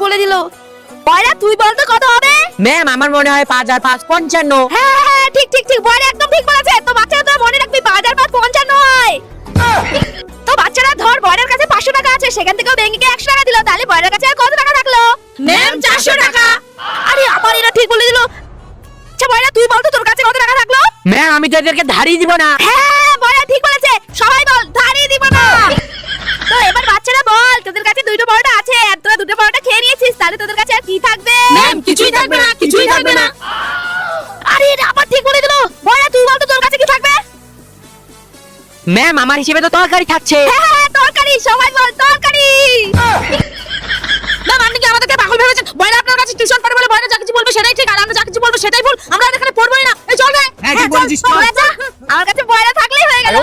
বলে দিল। বয়রা তুই বল তো কত হবে? ম্যাম আমার মনে হয় 5 আর 5 55। হ্যাঁ ঠিক ঠিক ঠিক, বয়রা একদম ঠিক বলেছে। তো বাচ্চারা তো মনে রাখবি 5 আর 5 55 হয়। তো বাচ্চারা ধর বয়রার কাছে 500 টাকা আছে, সেখান থেকেও ব্যাংকে 100 টাকা দিল, তাহলে বয়রার কাছে আর কত টাকা থাকলো? ম্যাম 400 টাকা। আরে আবার এরা ঠিক বলে দিল। আচ্ছা বয়রা তুই বল তো তোর কাছে কত টাকা থাকলো? ম্যাম আমি তো এদেরকে ধারই দিব না। হ্যাঁ বয়রা ঠিক বলেছে, সবাই বল ধারই দিব না। তো এবার বাচ্চারা বল তোদের কাছে দুটো পরোটা আছে আর তোরা দুটো পরোটা খেয়ে নিয়েছিস, তাহলে তোদের কাছে আর কি থাকবে? ম্যাম কিছুই থাকবে না, কিছুই থাকবে না। আরে এটা আবার ঠিক বলে দিল। বয়রা তুই বল তো তোর কাছে কি থাকবে? ম্যাম আমার হিসেবে তো তরকারি থাকছে। হ্যাঁ তরকারি, সবাই বল তরকারি। ম্যাম আপনি কি আমাদেরকে পাগল ভেবেছেন? বয়রা আপনার কাছে টিউশন পড়ে বলে বয়রা যা কিছু বলবে সেটাই ঠিক, আর আমরা যা কিছু বলবো সেটাই ভুল। আমরা এখানে পড়বোই না। এই চল রে। হ্যাঁ ঠিক বলেছিস। আমার কাছে বয়রা থাকলেই হয়ে গেল।